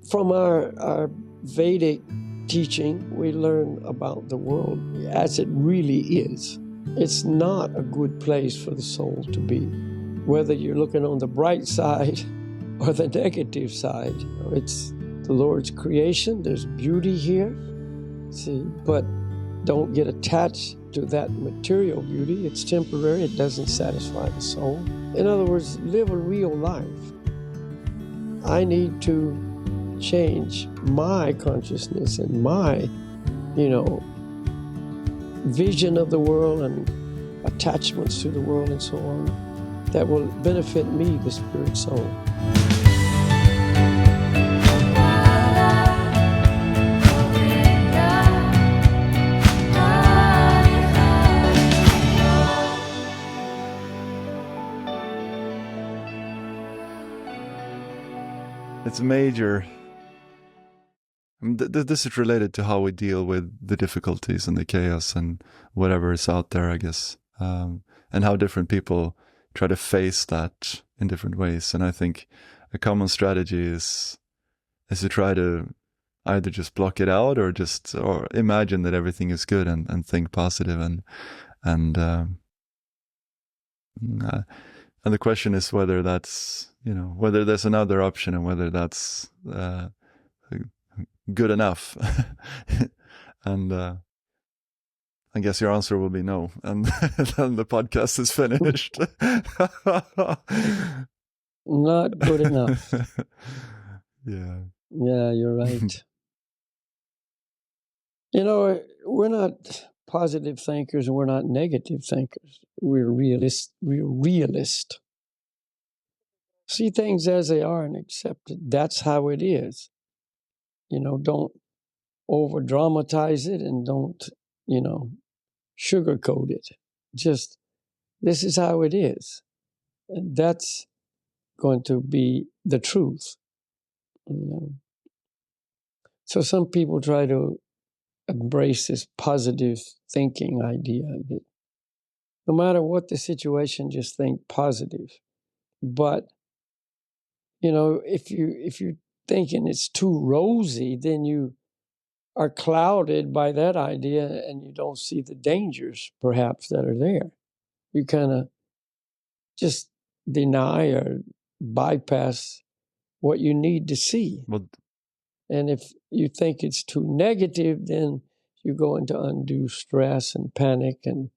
From our Vedic teaching, we learn about the world as it really is. It's not a good place for the soul to be, whether you're looking on the bright side or the negative side. It's the Lord's creation. There's beauty here, see, but don't get attached to that material beauty. It's temporary. It doesn't satisfy the soul. In other words, live a real life. I need to change my consciousness and my, vision of the world and attachments to the world and so on that will benefit me, the spirit soul. It's major. This is related to how we deal with the difficulties and the chaos and whatever is out there, I guess, and how different people try to face that in different ways. And I think a common strategy is to try to either just block it out or imagine that everything is good and think positive and the question is whether that's, whether there's another option and whether that's good enough. And I guess your answer will be no. And then the podcast is finished. Not good enough. Yeah. Yeah, you're right. We're not positive thinkers and we're not negative thinkers. We're realist. See things as they are and accept it. That's how it is. Don't over dramatize it and don't, sugarcoat it. Just, this is how it is. And that's going to be the truth. So some people try to embrace this positive thinking idea that no matter what the situation, just think positive. But if you're thinking it's too rosy, then you are clouded by that idea and you don't see the dangers perhaps that are there. You kind of just deny or bypass what you need to see. And if you think it's too negative, then you go into undue stress and panic and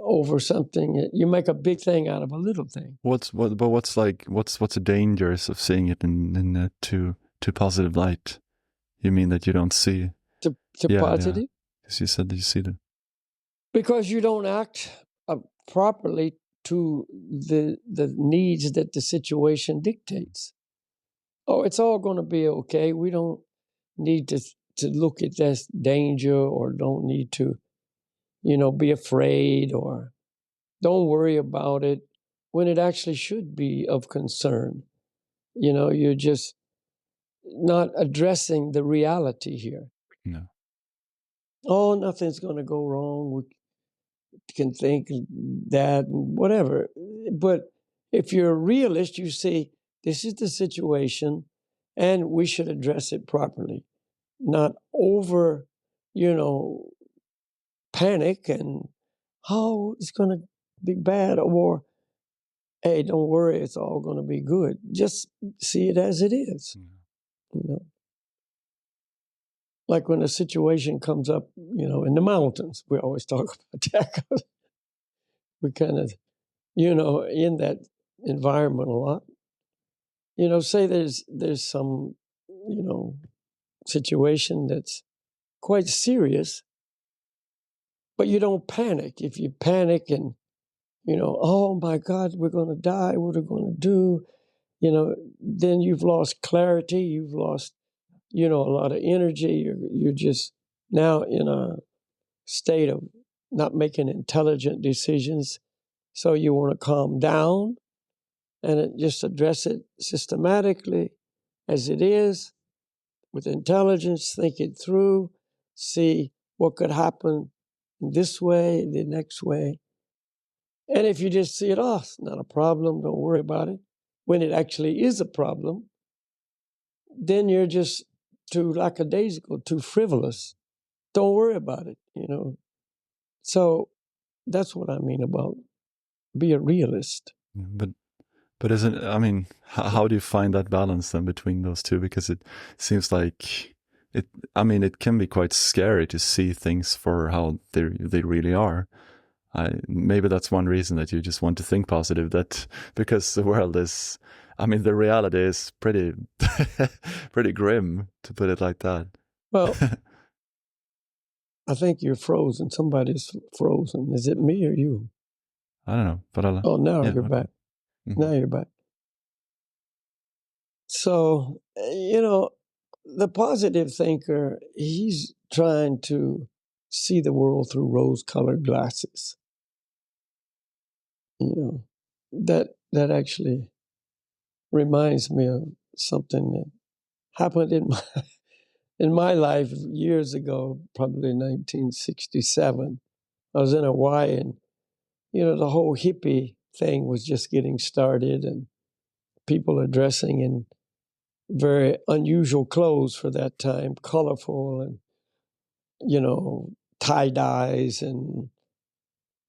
over something. You make a big thing out of a little thing. What's the dangers of seeing it in a too positive light? You mean that you don't see to positive? Because you said that you see it. Because you don't act properly to the needs that the situation dictates. Oh, it's all going to be okay. We don't need to look at this danger or don't need to, be afraid or don't worry about it when it actually should be of concern. You're just not addressing the reality here. No. Oh, nothing's going to go wrong. We can think that, whatever. But if you're a realist, you say, this is the situation and we should address it properly, not over, panic and, oh, it's going to be bad, or, hey, don't worry, it's all going to be good. Just see it as it is. Like when a situation comes up, in the mountains, we always talk about that. We kind of, in that environment a lot. Say there's some, situation that's quite serious, but you don't panic. If you panic and, oh my God, we're going to die, what are we going to do? Then you've lost clarity, you've lost, a lot of energy. You're just now in a state of not making intelligent decisions. So you want to calm down and just address it systematically as it is, with intelligence, think it through, see what could happen this way, the next way. And if you just see it, oh, it's not a problem, don't worry about it. When it actually is a problem, then you're just too lackadaisical, too frivolous. Don't worry about it, you know. So that's what I mean about be a realist. But isn't, I mean, how do you find that balance then between those two? Because it seems like it, I mean, it can be quite scary to see things for how they really are. Maybe that's one reason that you just want to think positive, that because the world is, I mean, the reality is pretty, pretty grim, to put it like that. Well, I think you're frozen. Somebody's frozen. Is it me or you? I don't know, but Oh, now yeah, you're okay. back. Now you're back. So, you know, the positive thinker, he's trying to see the world through rose-colored glasses. You know, that actually reminds me of something that happened in my life years ago, probably 1967. I was in Hawaii, and you know, the whole hippie thing was just getting started, and people are dressing in very unusual clothes for that time, colorful and, you know, tie dyes and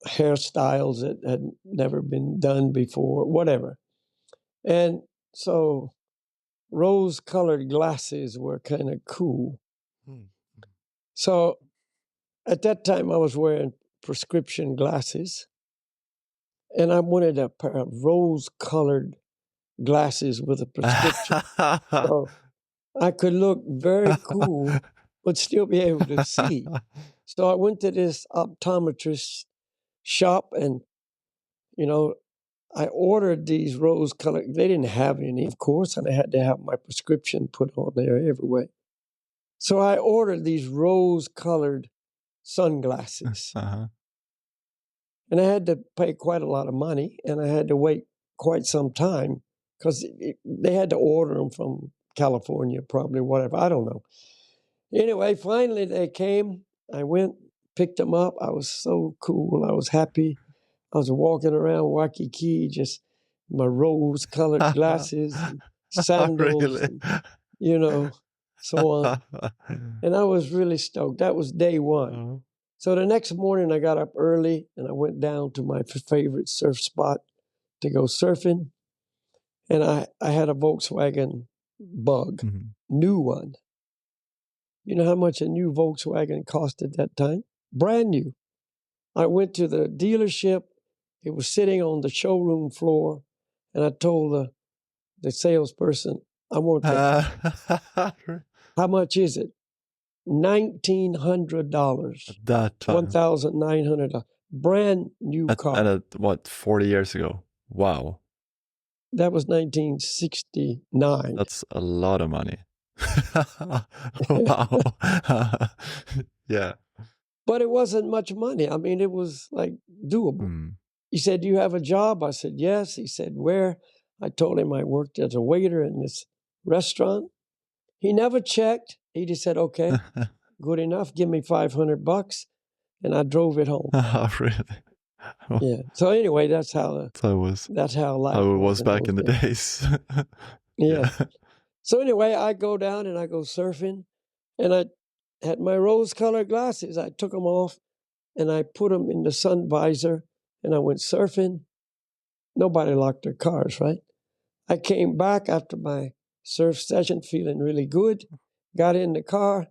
hairstyles that had never been done before, whatever. And so rose colored glasses were kind of cool. So at that time, I was wearing prescription glasses, and I wanted a pair of rose colored glasses with a prescription. So I could look very cool, but still be able to see. So I went to this optometrist shop, and, you know, I ordered these rose colored, they didn't have any, of course, and I had to have my prescription put on there everywhere. So I ordered these rose colored sunglasses. And I had to pay quite a lot of money, and I had to wait quite some time because they had to order them from California, probably, whatever. I don't know. Anyway, finally they came. I went, picked them up. I was so cool. I was happy. I was walking around Waikiki, just my rose-colored glasses and sandals, Really? and, you know, so on. And I was really stoked. That was day one. So the next morning, I got up early and I went down to my favorite surf spot to go surfing. And I had a Volkswagen Bug, new one. You know how much a new Volkswagen cost at that time? Brand new. I went to the dealership. It was sitting on the showroom floor. And I told the salesperson, I want that. How much is it? $1,900. At that time. $1,900. Brand new car. At what, 40 years ago? Wow. That was 1969. That's a lot of money. Wow. Yeah. But it wasn't much money. I mean, it was like doable. He said, "Do you have a job?" I said, "Yes." He said, "Where?" I told him I worked as a waiter in this restaurant. He never checked. He just said, "Okay, good enough. Give me $500." And I drove it home. Oh, really? Yeah. So anyway, that's how life was back in the days. Yeah. So anyway, I go down and I go surfing, and I had my rose-colored glasses. I took them off and I put them in the sun visor, and I went surfing. Nobody locked their cars, right? I came back after my surf session feeling really good, got in the car,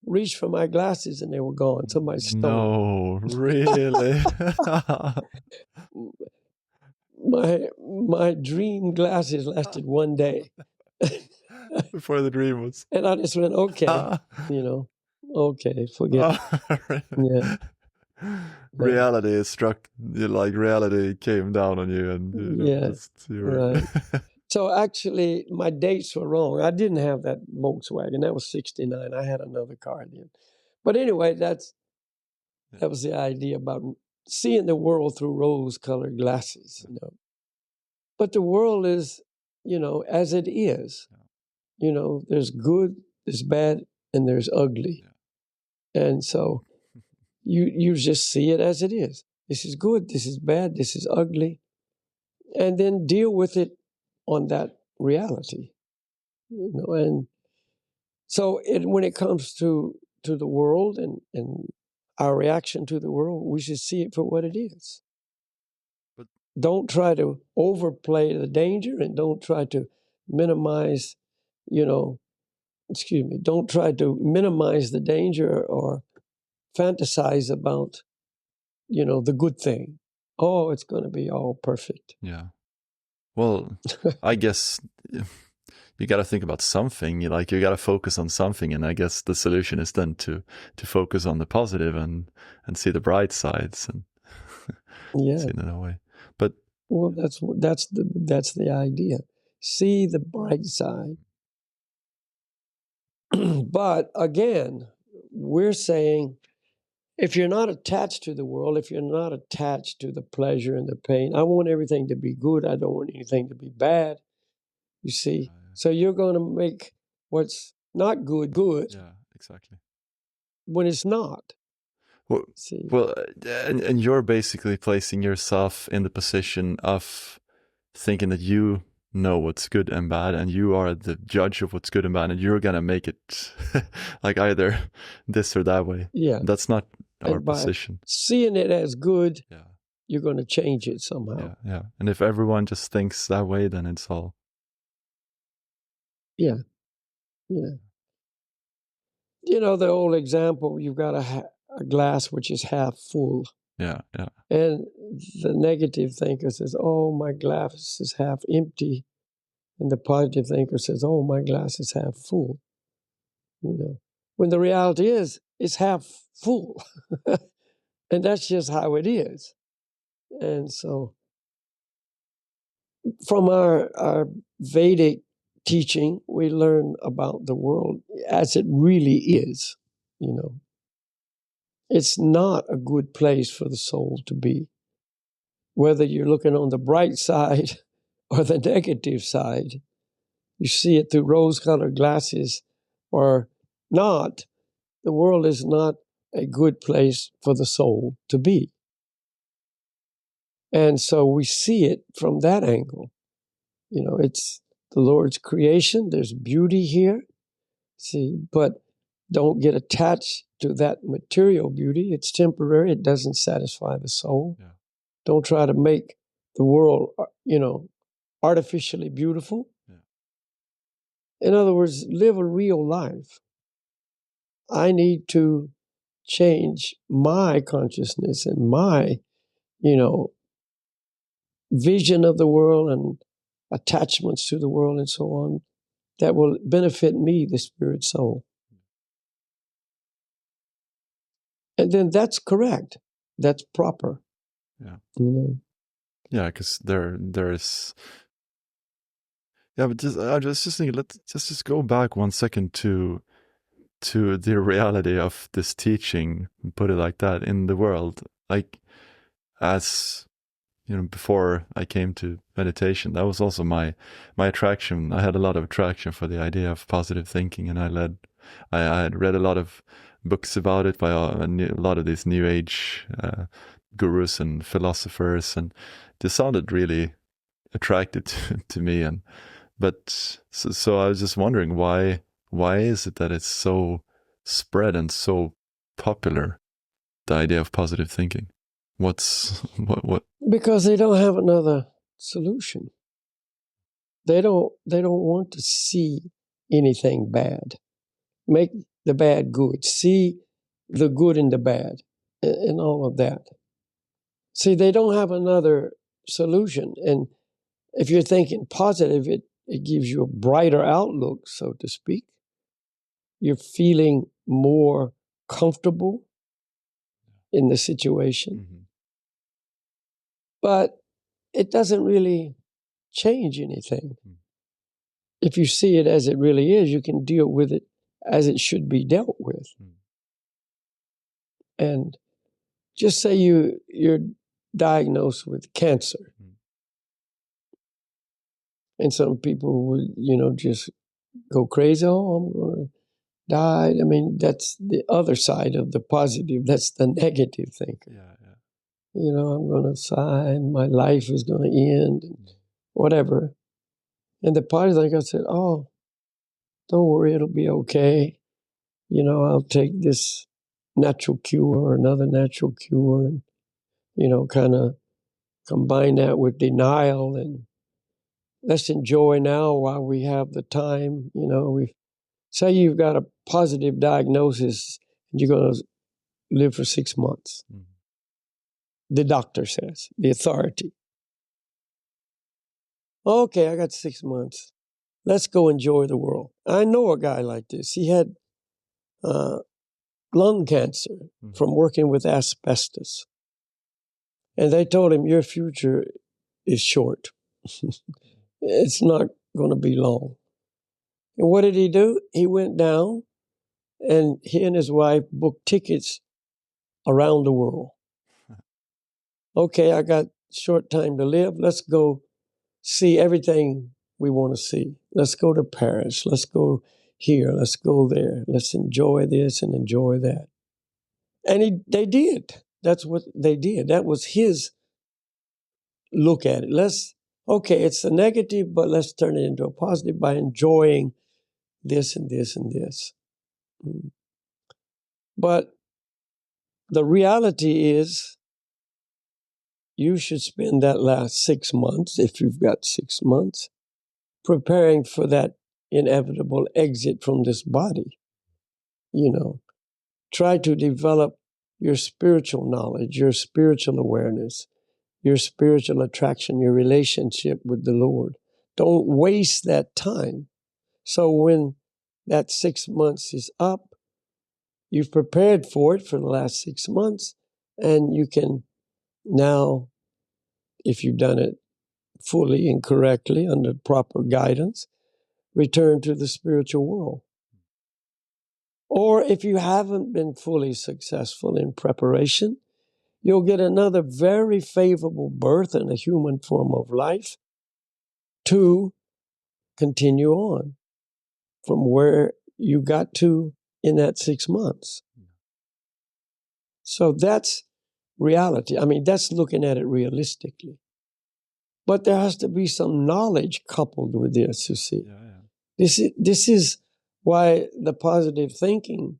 reached for my glasses, and they were gone. Somebody stole them. No, really? my dream glasses lasted one day. Before the dream was. And I just went, okay, okay, forget it. Yeah. Reality struck, like reality came down on you, and you were... Right. So actually, my dates were wrong. I didn't have that Volkswagen. That was 69. I had another car then. But anyway, that was the idea about seeing the world through rose-colored glasses. But the world is, as it is. There's good, there's bad, and there's ugly. And so you just see it as it is. This is good, this is bad, this is ugly. And then deal with it on that reality. And So when it comes to the world and our reaction to the world, we should see it for what it is. But Don't try to overplay the danger, and don't try to minimize, don't try to minimize the danger or fantasize about, the good thing. Oh, it's going to be all perfect. yeah. Well, I guess you got to think about something. You got to focus on something, and I guess the solution is then to focus on the positive and see the bright sides and Yeah. see it in that way. But Well, that's the idea. See the bright side. But again, we're saying, if you're not attached to the world, if you're not attached to the pleasure and the pain, I want everything to be good. I don't want anything to be bad. You see? So you're going to make what's not good good yeah, exactly. when it's not. Well, See? well, and you're basically placing yourself in the position of thinking that you know what's good and bad, and you are the judge of what's good and bad, and you're gonna make it like either this or that way. Yeah. That's not our And by position. seeing it as good, Yeah, you're going to change it somehow. yeah, yeah. And if everyone just thinks that way, then it's all. Yeah. Yeah. The old example, you've got a glass which is half full. Yeah, yeah. And the negative thinker says, oh, my glass is half empty. And the positive thinker says, oh, my glass is half full. When the reality is, it's half full. And that's just how it is. And so from our Vedic teaching, we learn about the world as it really is. It's not a good place for the soul to be. Whether you're looking on the bright side or the negative side, you see it through rose-colored glasses or not, the world is not a good place for the soul to be. And so we see it from that angle. It's the Lord's creation. There's beauty here. See, but don't get attached to that material beauty. It's temporary. It doesn't satisfy the soul. Yeah. Don't try to make the world, artificially beautiful. Yeah. In other words, live a real life. I need to change my consciousness and my, vision of the world and attachments to the world and so on that will benefit me, the spirit soul. And then that's correct. That's proper. Yeah. Yeah, because there is. Yeah, but I was just thinking, let's just go back 1 second to the reality of this teaching, put it like that, in the world. Like, as before I came to meditation, that was also my attraction. I had a lot of attraction for the idea of positive thinking, and I had read a lot of books about it by a lot of these new age gurus and philosophers, and they sounded really attractive to me. But so I was just wondering, why is it that it's so spread and so popular, the idea of positive thinking? What? Because they don't have another solution. They don't want to see anything bad. Make the bad good. See the good in the bad and all of that. See, they don't have another solution. And if you're thinking positive, it gives you a brighter outlook, so to speak. You're feeling more comfortable in the situation. Mm-hmm. But it doesn't really change anything. Mm-hmm. If you see it as it really is, you can deal with it as it should be dealt with. Mm-hmm. And just say you're diagnosed with cancer. Mm-hmm. And some people would, just go crazy. Oh, I'm going to die. I mean, that's the other side of the positive. That's the negative thinker. Yeah. I'm going to sigh and my life is going to end, and whatever. And the positive thinker said, oh, Don't worry, it'll be okay. I'll take this natural cure or another natural cure and, kind of combine that with denial and let's enjoy now while we have the time. We say you've got a positive diagnosis and you're going to live for 6 months. Mm-hmm. The doctor says, the authority. Okay, I got 6 months. Let's go enjoy the world. I know a guy like this. He had lung cancer from working with asbestos. And they told him, your future is short. It's not going to be long. And what did he do? He went down and he and his wife booked tickets around the world. Okay, I got short time to live. Let's go see everything we want to see. Let's go to Paris. Let's go here. Let's go there. Let's enjoy this and enjoy that. And they did. That's what they did. That was his look at it. Okay, it's a negative, but let's turn it into a positive by enjoying this and this and this. But the reality is you should spend that last 6 months, if you've got 6 months, preparing for that inevitable exit from this body. Try to develop your spiritual knowledge, your spiritual awareness, your spiritual attraction, your relationship with the Lord. Don't waste that time. So when that 6 months is up, you've prepared for it for the last 6 months, and you can now, if you've done it fully and correctly under proper guidance, return to the spiritual world. Or if you haven't been fully successful in preparation, you'll get another very favorable birth in a human form of life to continue on from where you got to in that 6 months. So that's reality. I mean, that's looking at it realistically. But there has to be some knowledge coupled with this, you see. Yeah. This is why the positive thinking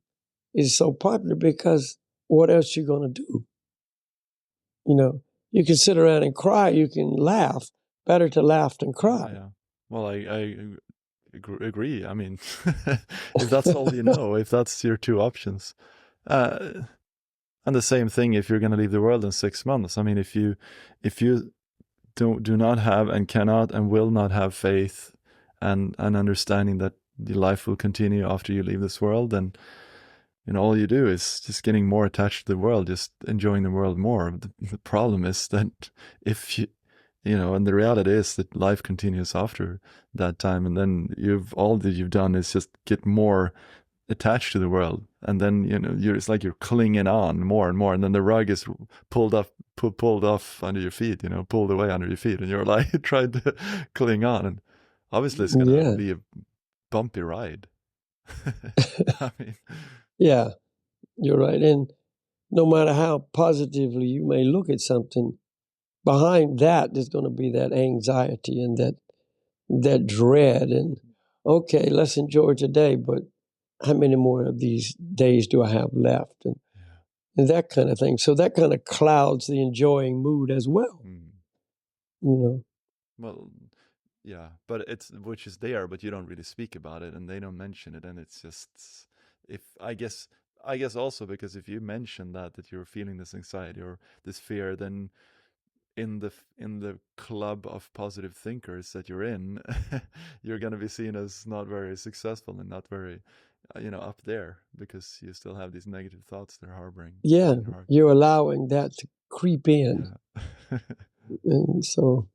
is so popular, because what else you going to do? You can sit around and cry, you can laugh. Better to laugh than cry. Yeah. Well, I agree. I mean, if that's all you know, if that's your two options. And the same thing if you're going to leave the world in 6 months. I mean, if you do not have and cannot and will not have faith and understanding that the life will continue after you leave this world, then all you do is just getting more attached to the world, just enjoying the world more. The problem is that if and the reality is that life continues after that time, and then all that you've done is just get more attached to the world, and then it's like you're clinging on more and more, and then the rug is pulled off under your feet, pulled away under your feet, and you're like trying to cling on, and obviously it's gonna be a bumpy ride. I mean, yeah, you're right. And no matter how positively you may look at something, behind that there's going to be that anxiety and that dread, and okay, let's enjoy today, but how many more of these days do I have left? And that kind of thing. So that kind of clouds the enjoying mood as well. Well, yeah, but which is there, but you don't really speak about it, and they don't mention it, and it's just, I guess also because if you mention that you're feeling this anxiety or this fear, then in the club of positive thinkers that you're in, you're going to be seen as not very successful and not very up there, because you still have these negative thoughts they're harboring. Yeah, you're allowing that to creep in. Yeah. And so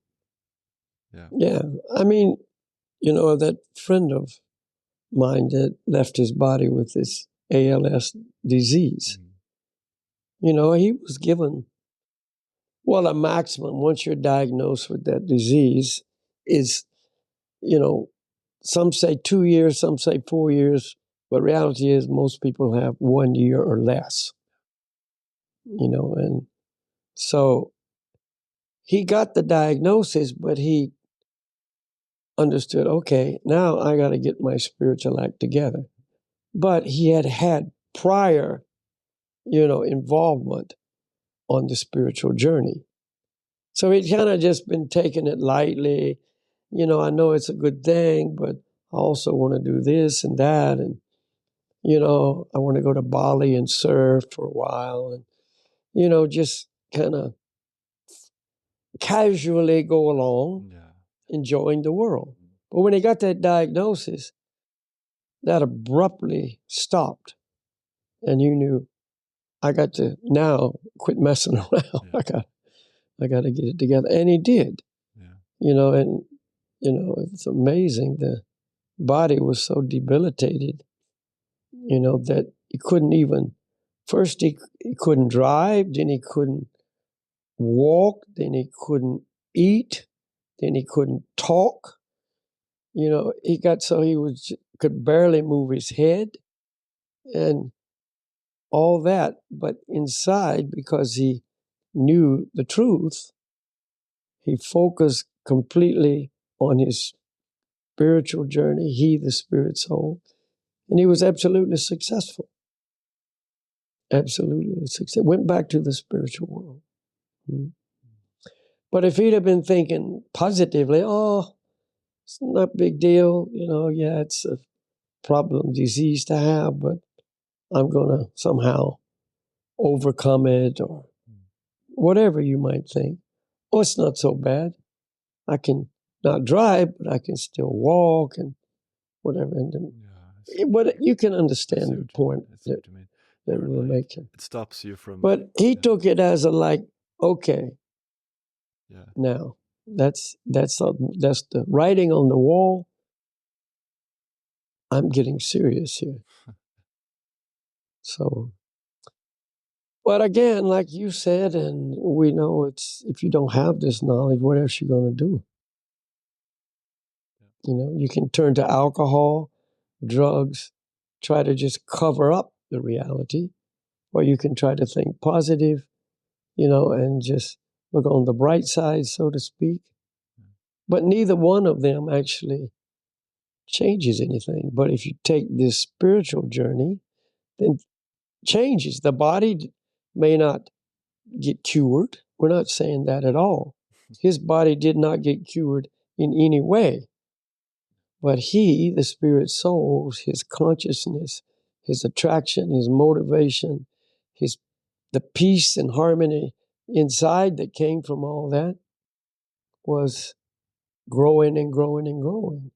yeah, I mean, that friend of mine that left his body with this ALS disease, he was given, well, a maximum once you're diagnosed with that disease is, some say 2 years, some say 4 years, but reality is most people have 1 year or less, and so he got the diagnosis, but he understood, okay, now I got to get my spiritual act together. But he had had prior, involvement on the spiritual journey. So he'd kind of just been taking it lightly. I know it's a good thing, but I also want to do this and that. And, I want to go to Bali and surf for a while and, just kind of casually go along, enjoying the world. But when he got that diagnosis, that abruptly stopped. And you knew, I got to now quit messing around. Yeah. I got to get it together. And he did. Yeah. And it's amazing. The body was so debilitated, that he couldn't even, first he couldn't drive, then he couldn't walk, then he couldn't eat, then he couldn't talk. He got so could barely move his head and all that. But inside, because he knew the truth, he focused completely on his spiritual journey, he, the spirit soul, and he was absolutely successful. Absolutely successful. Went back to the spiritual world. Mm-hmm. But if he'd have been thinking positively, oh, it's not a big deal, yeah, it's a problem, disease to have, but I'm going to somehow overcome it or whatever you might think. Oh, it's not so bad. I can not drive, but I can still walk and whatever. And then, but you can understand the point that we were making. It stops you from. But he took it as okay. Yeah. Now that's the writing on the wall. I'm getting serious here. So, but again, like you said, and we know if you don't have this knowledge, what else you going to do? You can turn to alcohol, drugs, try to just cover up the reality, or you can try to think positive, and just look on the bright side, so to speak. But neither one of them actually changes anything. But if you take this spiritual journey, then changes. The body may not get cured. We're not saying that at all. His body did not get cured in any way. But he, the spirit soul, his consciousness, his attraction, his motivation, the peace and harmony inside that came from all that was growing and growing and growing.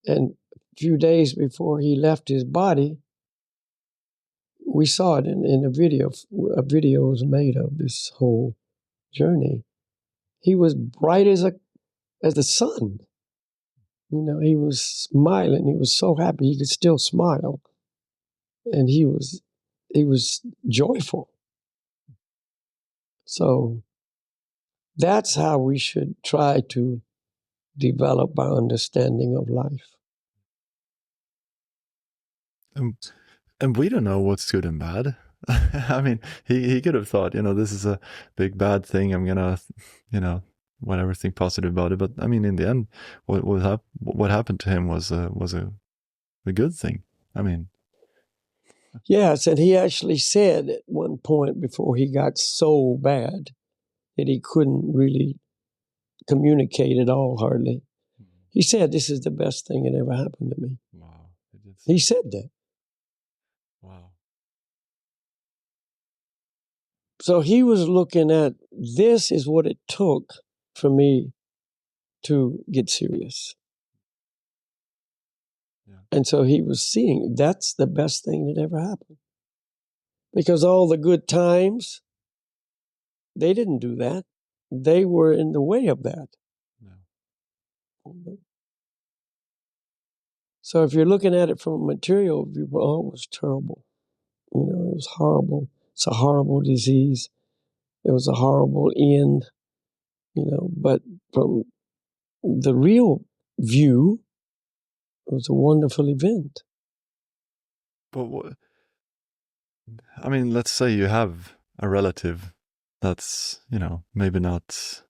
And a few days before he left his body, we saw it in a video. A video was made of this whole journey. He was bright as the sun. He was smiling. He was so happy he could still smile. And he was joyful. So that's how we should try to develop our understanding of life. And we don't know what's good and bad. I mean, he could have thought, this is a big bad thing. I'm gonna, whatever, think positive about it. But I mean, in the end, what happened to him was a good thing. I mean, yes, and he actually said at one point before he got so bad that he couldn't really communicate at all, hardly. He said, "This is the best thing that ever happened to me." Wow, he said that. Wow. So he was looking at, this is what it took for me to get serious. Yeah. And so he was seeing that's the best thing that ever happened. Because all the good times, they didn't do that. They were in the way of that. Yeah. So if you're looking at it from a material view, oh, it was terrible. It was horrible. It's a horrible disease. It was a horrible end. But from the real view, it was a wonderful event. But I mean, let's say you have a relative that's, maybe not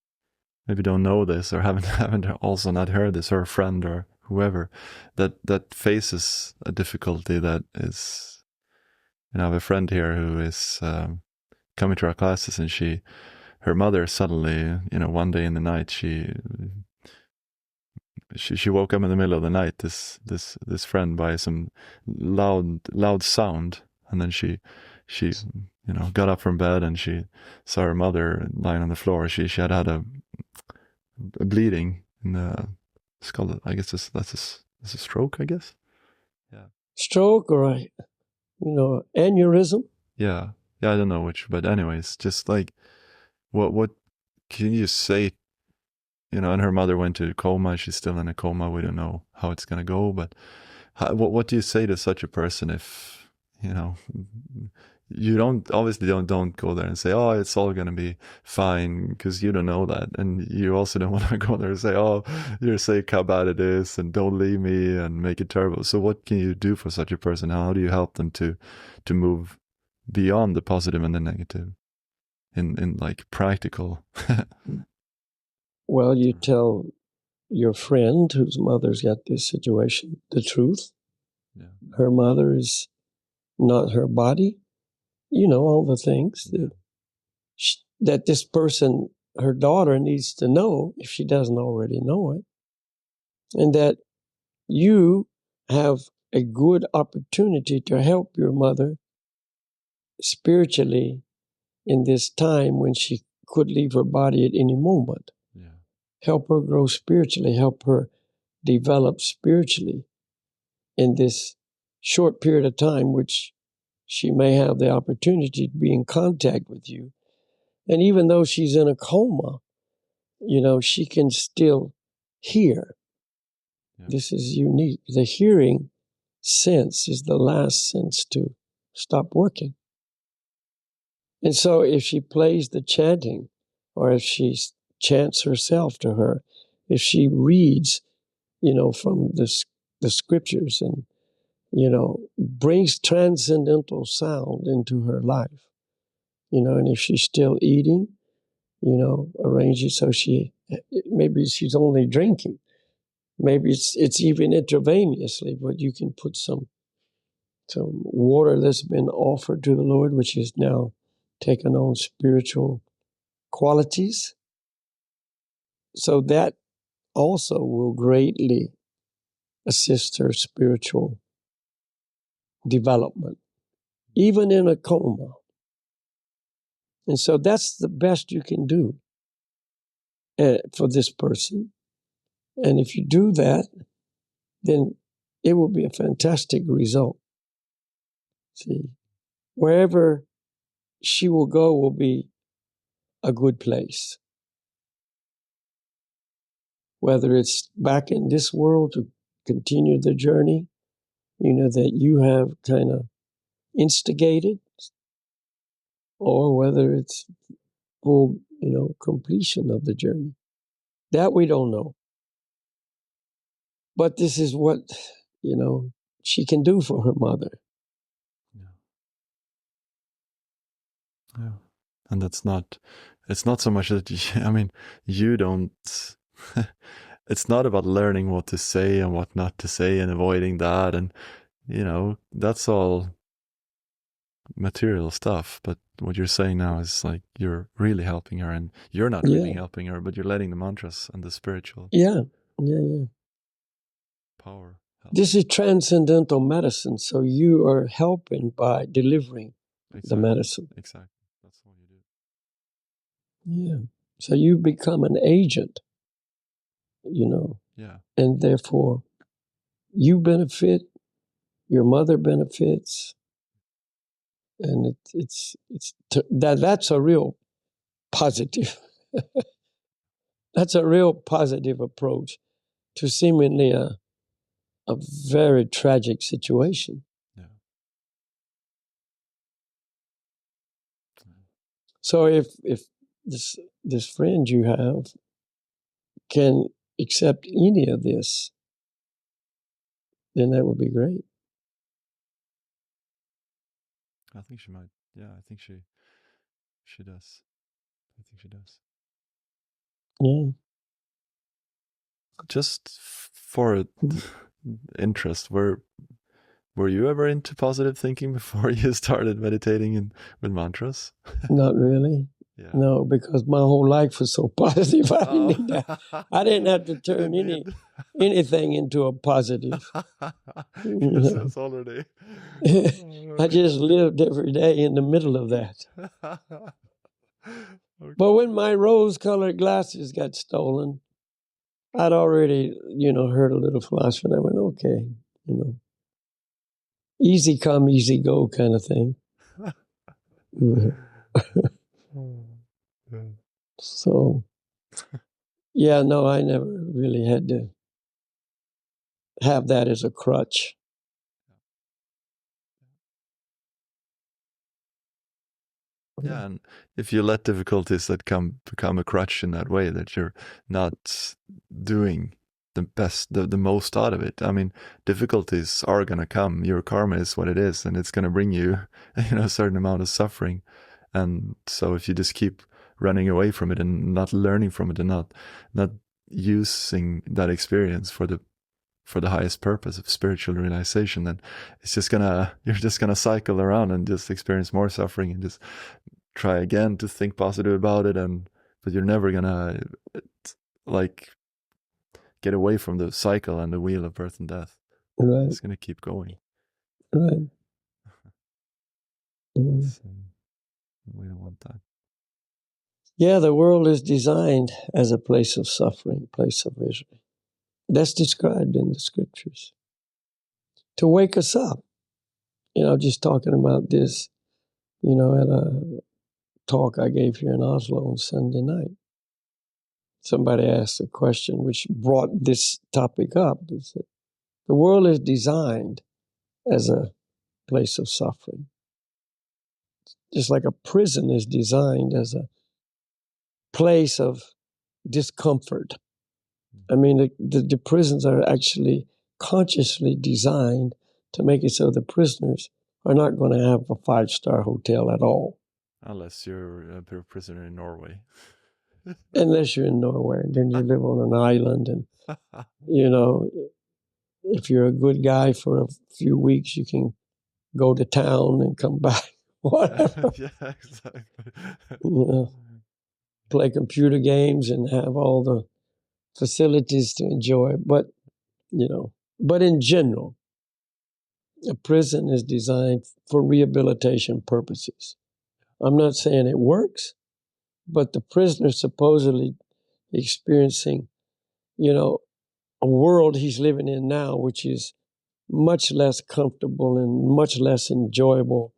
maybe don't know this or haven't haven't also not heard this, or a friend or whoever that faces a difficulty that is, I have a friend here who is coming to our classes, and her mother suddenly, one day in the night, she woke up in the middle of the night, this friend, by some loud sound, and then she got up from bed, and she saw her mother lying on the floor. She had a bleeding in the skull. I guess that's a stroke, I guess. Yeah. Stroke or a aneurysm. Yeah. I don't know which, but anyways, just like what can you say? And her mother went to coma. She's still in a coma. We don't know how it's gonna go, but what do you say to such a person if you don't go there and say, oh, it's all gonna be fine, because you don't know that, and you also don't want to go there and say, oh, you're sick, how bad it is, and don't leave me, and make it terrible. So what can you do for such a person? How do you help them to move beyond the positive and the negative in like practical? Well, you tell your friend whose mother's got this situation the truth. Yeah. Her mother is not her body. All the things that this person, her daughter, needs to know if she doesn't already know it. And that you have a good opportunity to help your mother spiritually in this time when she could leave her body at any moment. Yeah. Help her grow spiritually, help her develop spiritually in this short period of time, which she may have the opportunity to be in contact with you. And even though she's in a coma, she can still hear. Yeah. This is unique. The hearing sense is the last sense to stop working. And so if she plays the chanting, or if she chants herself to her, if she reads, from the scriptures, and, brings transcendental sound into her life, and if she's still eating, arrange it so maybe she's only drinking. Maybe it's even intravenously, but you can put some water that's been offered to the Lord, which is now taken on spiritual qualities. So that also will greatly assist her spiritual development, even in a coma. And so that's the best you can do for this person. And if you do that, then it will be a fantastic result. See, wherever she will go will be a good place. Whether it's back in this world to continue the journey, that you have kind of instigated, or whether it's full, completion of the journey. That we don't know. But this is what, she can do for her mother. Yeah. Yeah. And it's not so much that you don't, it's not about learning what to say and what not to say and avoiding that. And, that's all material stuff. But what you're saying now is like you're really helping her, and you're not really helping her, but you're letting the mantras and the spiritual Yeah. power help. This is transcendental medicine. So you are helping by delivering the medicine. Exactly. That's what you do. Yeah. So you become an agent, Yeah. and therefore you benefit, your mother benefits, and that's a real positive. That's a real positive approach to seemingly a very tragic situation. Yeah. So if this friend you have can accept any of this, then that would be great. I think she might. Yeah, I think she does. I think she does. Yeah. Just for interest, were you ever into positive thinking before you started meditating and with mantras? Not really. Yeah. No, because my whole life was so positive. I didn't Oh, need that. I didn't have to you turn didn't need. anything into a positive. Because You it's already. know? I just lived every day in the middle of that. But when my rose-colored glasses got stolen, I'd already, heard a little philosophy, and I went, okay, easy come, easy go kind of thing. Mhm. Yeah. So, yeah, no, I never really had to have that as a crutch. Yeah, and if you let difficulties that become a crutch in that way, that you're not doing the best, the most out of it. I mean, difficulties are gonna come. Your karma is what it is, and it's gonna bring you, a certain amount of suffering. And so, if you just keep running away from it and not learning from it and not using that experience for the highest purpose of spiritual realization, then you're just gonna cycle around and just experience more suffering and just try again to think positive about it, but you're never gonna like get away from the cycle and the wheel of birth and death. Right, It's gonna keep going. right. Mm. So we don't want that. Yeah, the world is designed as a place of suffering, place of misery. That's described in the scriptures to wake us up. Just talking about this, at a talk I gave here in Oslo on Sunday night. Somebody asked a question which brought this topic up. Is that the world is designed as a place of suffering, just like a prison is designed as a place of discomfort. I mean, the prisons are actually consciously designed to make it so the prisoners are not going to have a 5-star hotel at all. Unless you're a prisoner in Norway. Unless you're in Norway, then you live on an island, and you know, if you're a good guy for a few weeks, you can go to town and come back, whatever. Yeah, exactly. You know, play computer games and have all the facilities to enjoy. But in general, a prison is designed for rehabilitation purposes. I'm not saying it works, but the prisoner supposedly experiencing, a world he's living in now, which is much less comfortable and much less enjoyable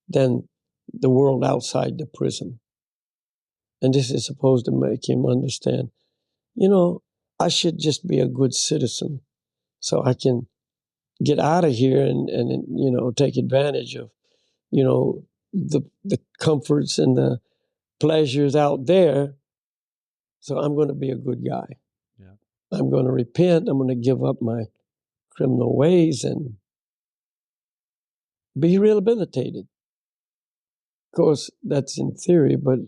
than the world outside the prison. And this is supposed to make him understand, I should just be a good citizen so I can get out of here and take advantage of, the comforts and the pleasures out there. So I'm going to be a good guy. Yeah. I'm going to repent. I'm going to give up my criminal ways and be rehabilitated. Of course, that's in theory, but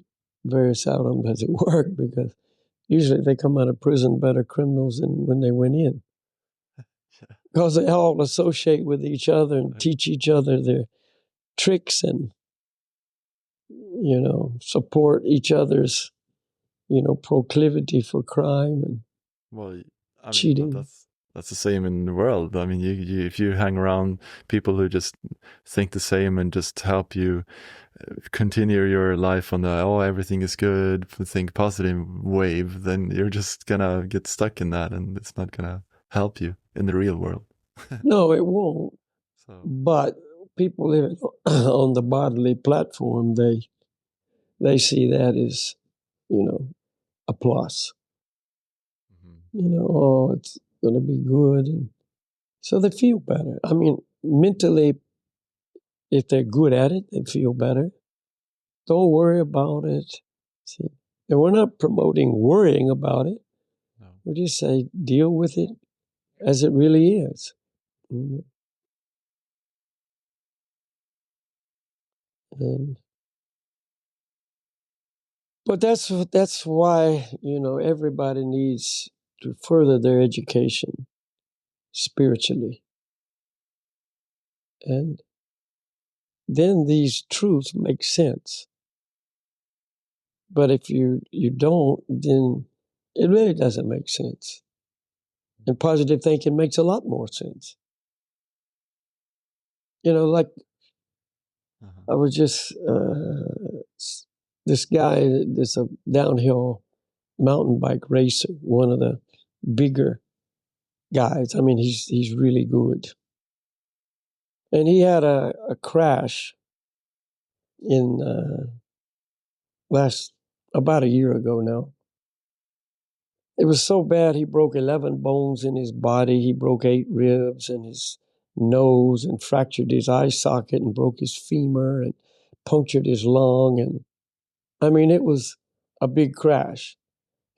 very seldom does it work because usually they come out of prison better criminals than when they went in. Yeah. Because they all associate with each other and teach each other their tricks and, support each other's, proclivity for crime and Well, I mean, but cheating. that's the same in the world. I mean, you if you hang around people who just think the same and just help you continue your life on the everything is good, think positive wave, then you're just gonna get stuck in that, and it's not gonna help you in the real world. No, it won't. So, But people living on the bodily platform, they see that as, a plus. mhm. It's going to be good. And so they feel better. I mean, mentally, if they're good at it, they feel better. Don't worry about it. See, and we're not promoting worrying about it. No. We just say deal with it as it really is. Mhm. And But that's why, you know, everybody needs to further their education spiritually. And then these truths make sense. But if you don't, then it really doesn't make sense. And positive thinking makes a lot more sense. You know, like I was just this guy, this a downhill mountain bike racer, one of the bigger guys. I mean, he's really good. And he had a crash in about a year ago now. It was so bad he broke 11 bones in his body. He broke 8 ribs in his nose and fractured his eye socket and broke his femur and punctured his lung. And I mean, it was a big crash.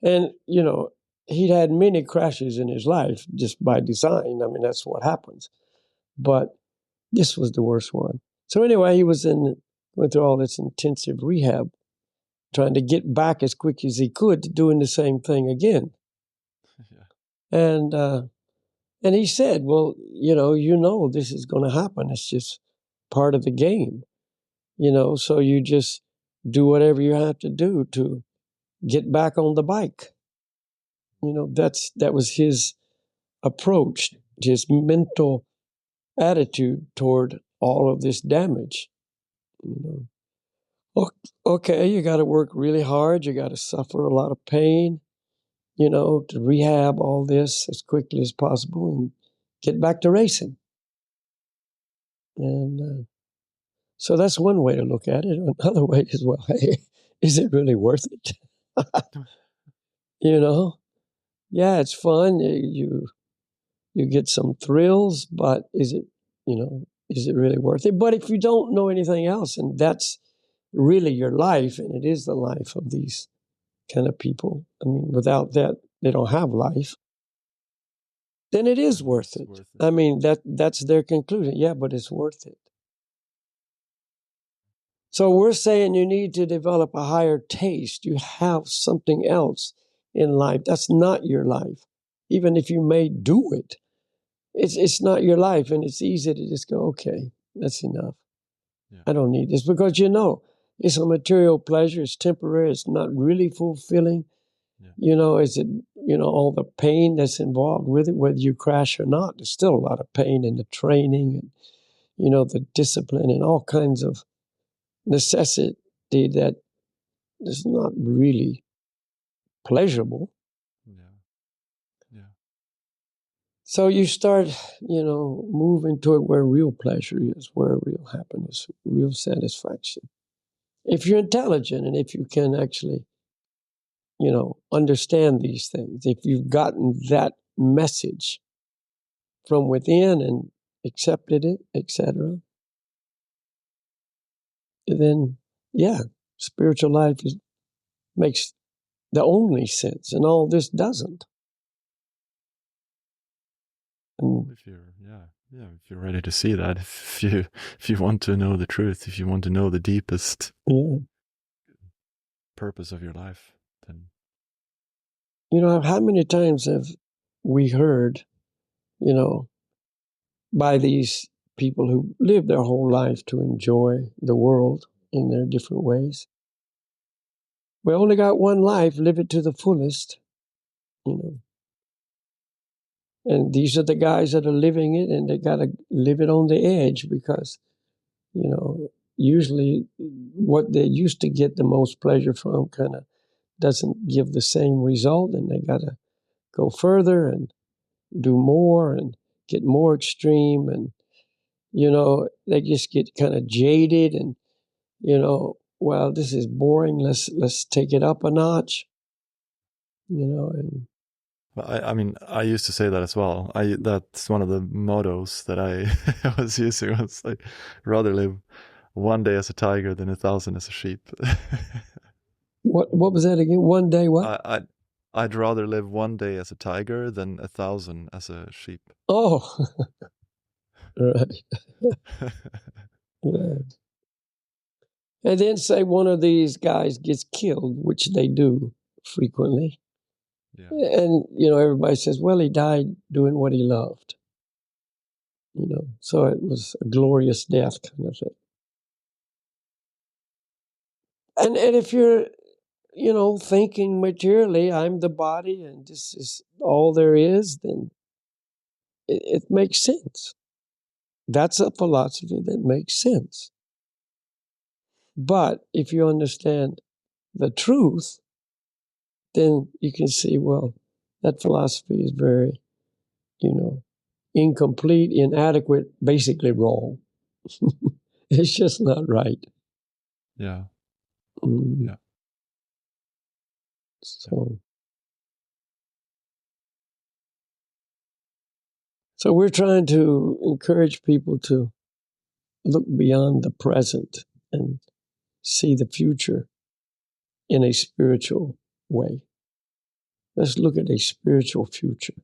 And, you know, he'd had many crashes in his life just by design. I mean, that's what happens. But this was the worst one. So anyway, he went through all this intensive rehab, trying to get back as quick as he could to doing the same thing again. Yeah. And he said, well, you know, this is going to happen. It's just part of the game, you know, so you just do whatever you have to do to get back on the bike. You know, that was his approach, his mental attitude toward all of this damage. You know, okay, you got to work really hard. You got to suffer a lot of pain, you know, to rehab all this as quickly as possible and get back to racing. And so that's one way to look at it. Another way is, well, hey, is it really worth it? You know, yeah, it's fun. You get some thrills, but is it really worth it? But if you don't know anything else, and that's really your life, and it is the life of these kind of people. I mean, without that, they don't have life. Then it is worth it. I mean, that's their conclusion. Yeah, but it's worth it. So we're saying you need to develop a higher taste. You have something else in life. That's not your life. Even if you may do it, it's not your life. And it's easy to just go, okay, that's enough. Yeah. I don't need this, because you know, it's a material pleasure. It's temporary. It's not really fulfilling. Yeah. You know, is it, you know, all the pain that's involved with it, whether you crash or not, there's still a lot of pain in the training and, you know, the discipline and all kinds of necessity that is not really pleasurable. Yeah. Yeah. So you start, you know, moving toward where real pleasure is, where real happiness, real satisfaction. If you're intelligent and if you can actually, you know, understand these things, if you've gotten that message from within and accepted it, etc., then yeah, spiritual life makes the only sense, and all this doesn't. And if you're ready to see that, if you want to know the truth, if you want to know the deepest purpose of your life, then, you know, how many times have we heard, you know, by these people who live their whole life to enjoy the world in their different ways? We only got one life, live it to the fullest, you know. And these are the guys that are living it, and they got to live it on the edge, because, you know, usually what they used to get the most pleasure from kind of doesn't give the same result, and they got to go further and do more and get more extreme. And, you know, they just get kind of jaded and, you know, well, this is boring. Let's take it up a notch, you know. And I mean, I used to say that as well. That's one of the mottos that I was using. I was like, rather live one day as a tiger than 1,000 as a sheep. what was that again? One day what? I'd rather live one day as a tiger than 1,000 as a sheep. Oh, right. Yeah. And then say one of these guys gets killed, which they do frequently. Yeah. And, everybody says, well, he died doing what he loved. So it was a glorious death kind of thing. And if you're, thinking materially, I'm the body and this is all there is, then it makes sense. That's a philosophy that makes sense. But if you understand the truth, then you can see, well, that philosophy is very, incomplete, inadequate, basically wrong. It's just not right. Yeah. Mm. Yeah. So we're trying to encourage people to look beyond the present and see the future in a spiritual way. Let's look at a spiritual future,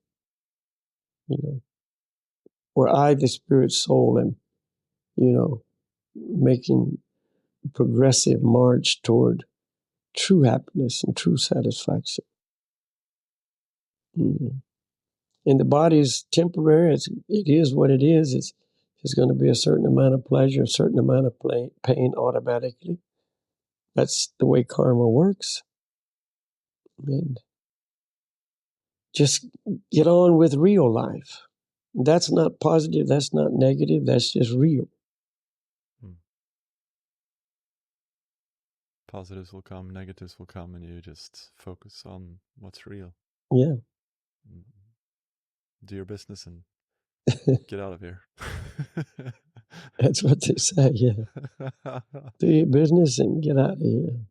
where I, the spirit soul, am, making a progressive march toward true happiness and true satisfaction. Mm. And the body is temporary. It is what it is. It's going to be a certain amount of pleasure, a certain amount of pain automatically. That's the way karma works. And just get on with real life. That's not positive. That's not negative. That's just real. Positives will come, negatives will come, and you just focus on what's real. Yeah. Do your business and get out of here. That's what they say, yeah. Do your business and get out of here.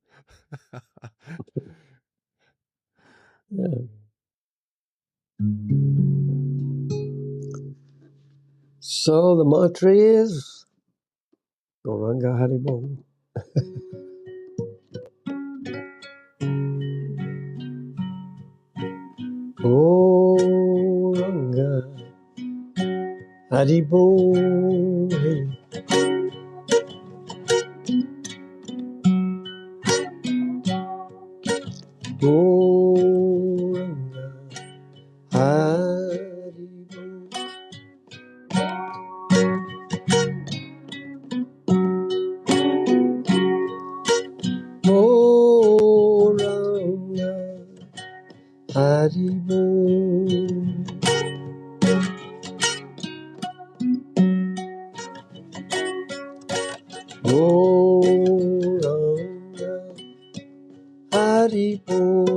Yeah. So the mantra is Gauranga Haribol. Gauranga Haribol. Gauranga Haribol. Gauranga Haribol. Gauranga Haribol.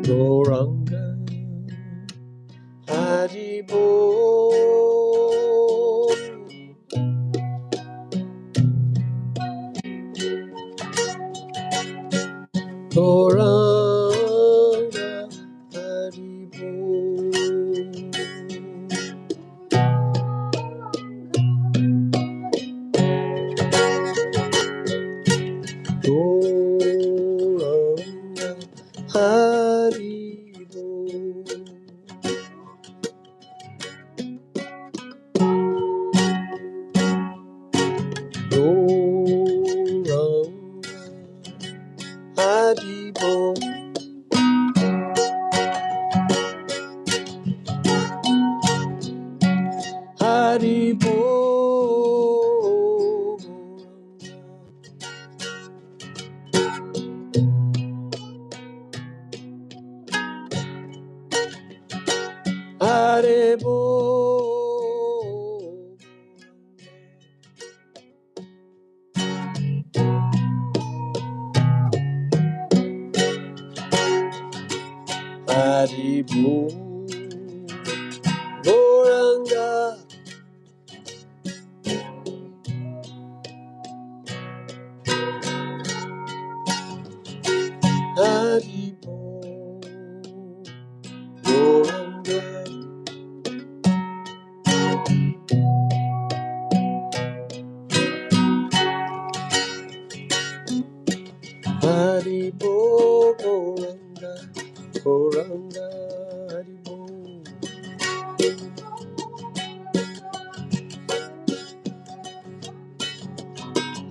Gauranga Haribol. Gauranga Haribol. Gauranga Haribol. Gauranga Haribol. Gauranga Haribol. Haribol. Haribol. Haribol. Gauranga Haribol. Gauranga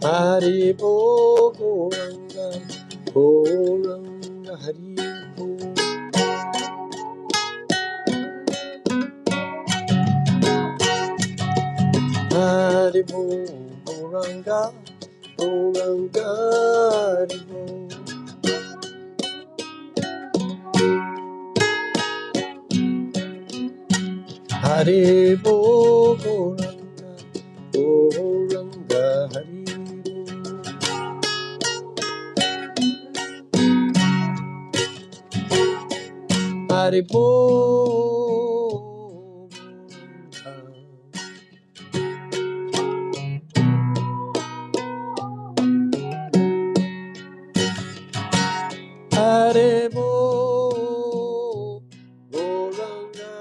Haribo Goranga, Goranga Haribo. Haribo Goranga, Goranga Haribo. Haribo Goranga, Goranga Haribo. Haribo Haribo Goranga.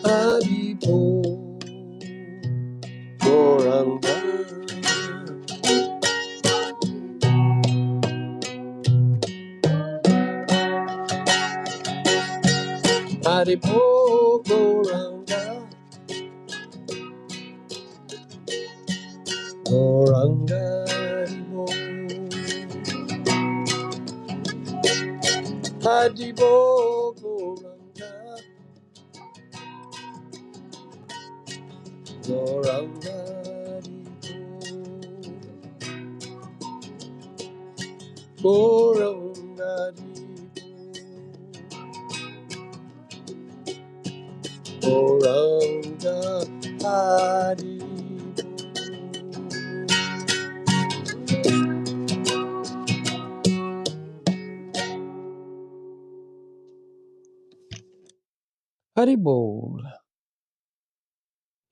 Haribo Goranga. Haribo Goranga, Goranga Haribo. Haribo Goranga, Goranga Haribo. Goranga Haribo. Goranga Haribo. Haribo.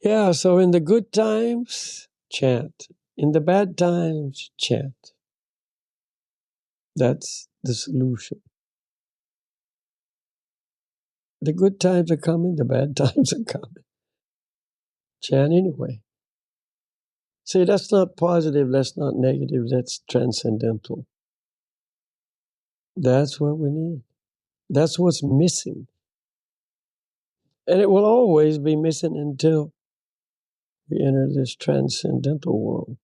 Yeah, so in the good times, chant. In the bad times, chant. That's the solution. The good times are coming, the bad times are coming. Chant anyway. See, that's not positive, that's not negative, that's transcendental. That's what we need. That's what's missing. And it will always be missing until we enter this transcendental world.